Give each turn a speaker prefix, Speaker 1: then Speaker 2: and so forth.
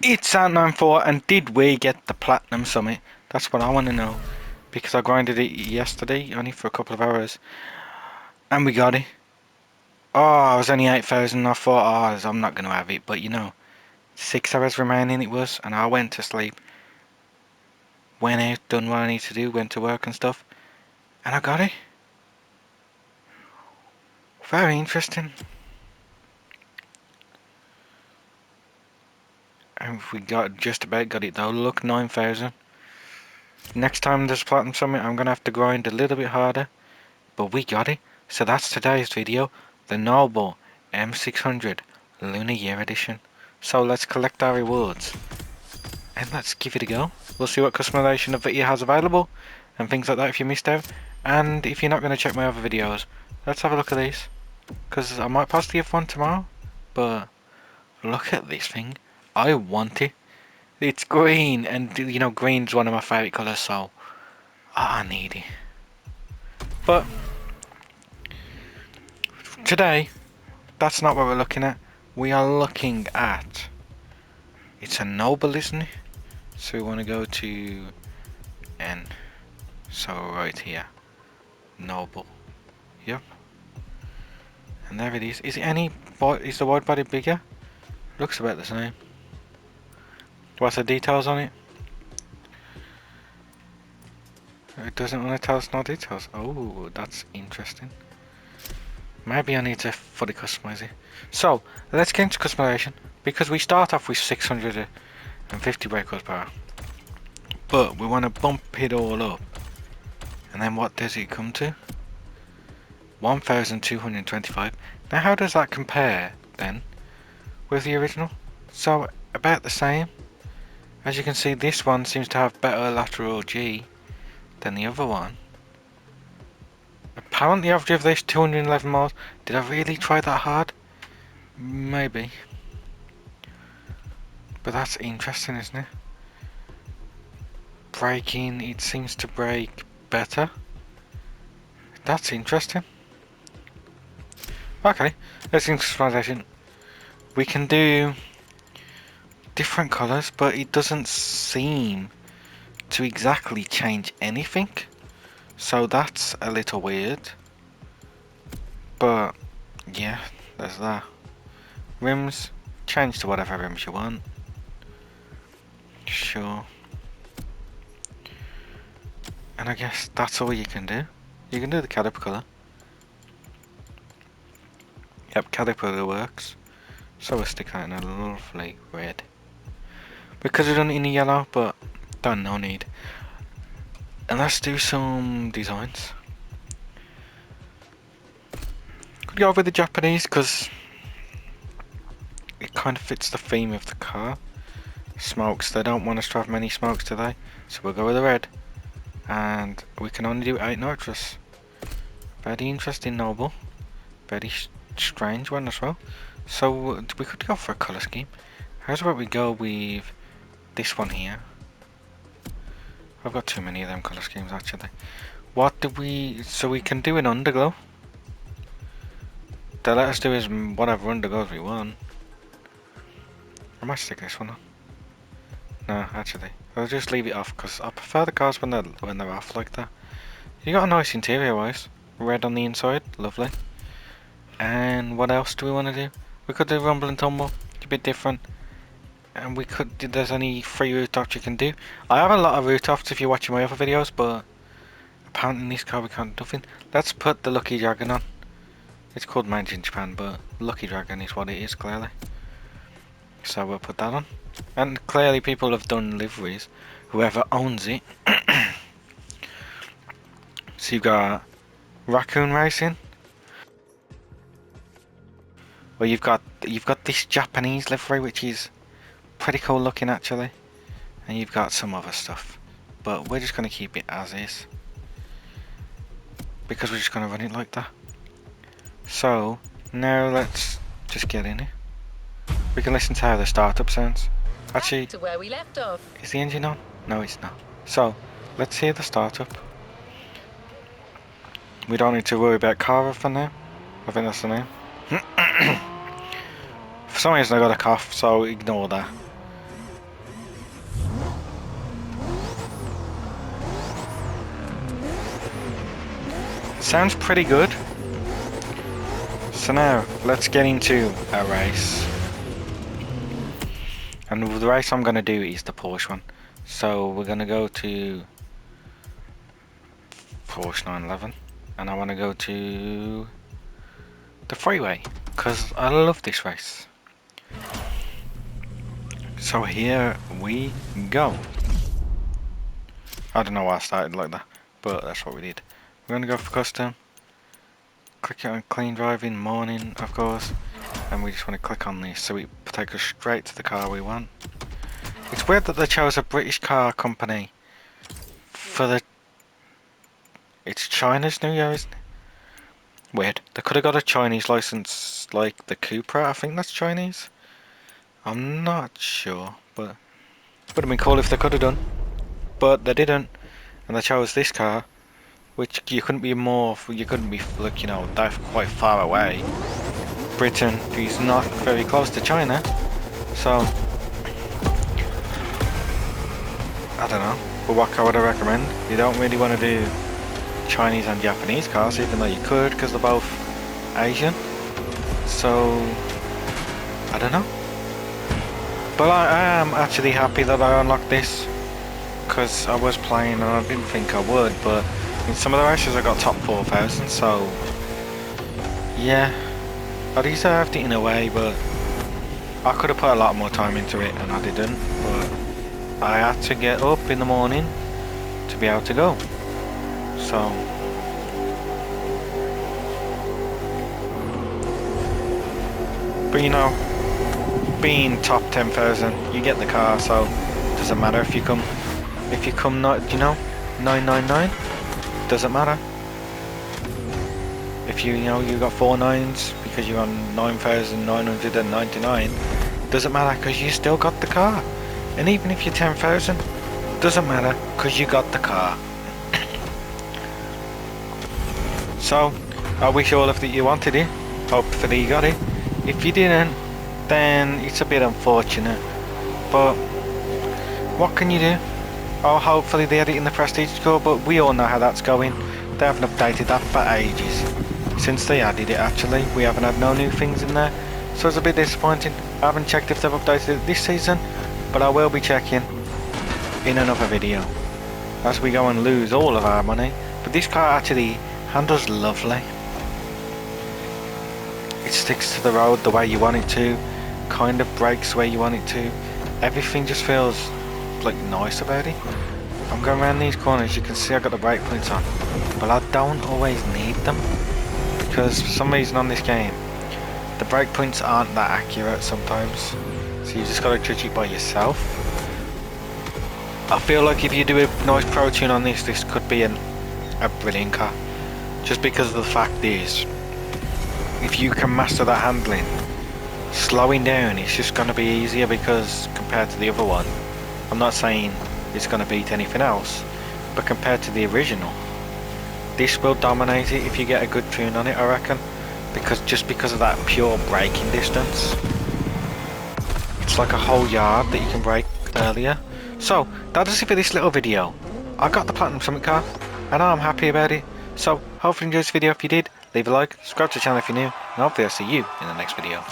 Speaker 1: It's at 9-4, and did we get the Platinum Summit? That's what I want to know. Because I grinded it yesterday, only for a couple of hours. And we got it. Oh, I was only 8,000. I thought, oh, I'm not going to have it. But you know, 6 hours remaining it was. And I went to sleep. Went out, done what I need to do, went to work and stuff. And I got it. Very interesting. And we got just about got it though. Look, 9,000. Next time there's Platinum Summit, I'm going to have to grind a little bit harder. But we got it. So that's today's video. The Noble M600 Lunar Year Edition. So let's collect our rewards. And let's give it a go. We'll see what customization of it has available. And things like that if you missed out. And if you're not going to check my other videos, let's have a look at these. Because I might possibly have one tomorrow. But look at this thing. I want it. It's green. And you know, green's one of my favourite colours. So I need it. But today, that's not what we're looking at. We are looking at... It's a Noble, isn't it? So we want to go to N. So right here. Noble. Yep. And there it is. Is it any... Is the wide body bigger? Looks about the same. What's the details on it? It doesn't want to tell us no details. Oh, that's interesting. Maybe I need to fully customize it. So, let's get into customization. Because we start off with 650 brake horsepower. But we want to bump it all up. And then what does it come to? 1,225. Now how does that compare then with the original? So about the same. As you can see, this one seems to have better lateral G than the other one. Apparently I've driven this 211 miles. Did I really try that hard? Maybe. But that's interesting, isn't it? Braking, it seems to brake better. That's interesting. Okay, let's get into customization. We can do different colours, but it doesn't seem to exactly change anything. So that's a little weird. But yeah, there's that. Rims, change to whatever rims you want. Sure. And I guess that's all you can do. You can do the caliper colour. Yep, caliper works. So we'll stick that in a lovely red. Because we've done it in yellow, but don't no need. And let's do some designs. Could go with the Japanese because it kind of fits the theme of the car. Smokes, they don't want us to have many smokes today, so we'll go with the red. And we can only do 8 nitrous. Very interesting Noble. Very strange one as well. So we could go for a colour scheme. How's about we go with this one here? I've got too many of them colour schemes actually. What do we... So we can do an underglow. They let us do is whatever underglows we want. I might stick this one on. No, actually, I'll just leave it off because I prefer the cars when they're off like that. You got a nice interior wise. Red on the inside, lovely. And what else do we want to do? We could do rumble and tumble, a bit different. And we could, there's only 3 rooftops you can do. I have a lot of rooftops if you're watching my other videos, but apparently in this car we can't do nothing. Let's put the Lucky Dragon on. It's called Made in Japan, but Lucky Dragon is what it is clearly. So we'll put that on. And clearly people have done liveries, whoever owns it. So you've got Raccoon Racing. Well, you've got this Japanese livery, which is pretty cool looking actually. And you've got some other stuff. But we're just going to keep it as is. Because we're just going to run it like that. So, now let's just get in it. We can listen to how the startup sounds. Actually,
Speaker 2: back to where we left off.
Speaker 1: Is the engine on? No, it's not. So, let's hear the startup. We don't need to worry about Cara for now. I think that's the name. For some reason I got a cough, so ignore that. Sounds pretty good. So now, let's get into a race. And the race I'm going to do is the Porsche one. So we're going to go to Porsche 911. And I want to go to the freeway, because I love this race. So here we go. I don't know why I started like that, but that's what we did. We're going to go for custom. Click it on clean driving, morning of course. And we just want to click on this so it takes us straight to the car we want. It's weird that they chose a British car company for the... It's China's New Year, isn't it? Weird. They could have got a Chinese license like the Cupra, I think that's Chinese. I'm not sure, but would have been cool if they could have done. But they didn't, and they chose this car, which you couldn't be like, you know, that quite far away. Britain is not very close to China, so I don't know. But what car would I recommend? You don't really want to do Chinese and Japanese cars, even though you could, because they're both Asian. So I don't know. But I am actually happy that I unlocked this, because I was playing and I didn't think I would, but in some of the races I got top 4,000, so yeah, I deserved it in a way, but I could have put a lot more time into it and I didn't. But I had to get up in the morning to be able to go, so but you know, being top 10,000, you get the car, so it doesn't matter if you come not, you know, 999, doesn't matter. If you know you got 4 nines because you're on 9,999, doesn't matter because you still got the car. And even if you're 10,000, doesn't matter because you got the car. So I wish all of that you wanted it. Hopefully you got it. If you didn't, then it's a bit unfortunate, but what can you do? Oh, hopefully they had it in the prestige score, but we all know how that's going. They haven't updated that for ages. Since they added it, actually, we haven't had no new things in there, so it's a bit disappointing. I haven't checked if they've updated it this season, but I will be checking in another video as we go and lose all of our money. But this car actually handles lovely. It sticks to the road the way you want it to, kind of brakes where you want it to. Everything just feels like nice about it. I'm going around these corners, you can see I got the brake points on, but I don't always need them, because for some reason on this game the brake points aren't that accurate sometimes, so you just got to judge it by yourself. I feel like if you do a nice pro tune on this could be a brilliant car, just because of the fact is, if you can master that handling, slowing down it's just going to be easier, because compared to the other one, I'm not saying it's going to beat anything else, but compared to the original, this will dominate it if you get a good tune on it, I reckon, because of that pure braking distance. It's like a whole yard that you can brake earlier. So that does it for this little video. I got the Platinum Summit car and I'm happy about it. So hopefully you enjoyed this video. If you did, leave a like, subscribe to the channel if you're new, and hopefully I'll see you in the next video.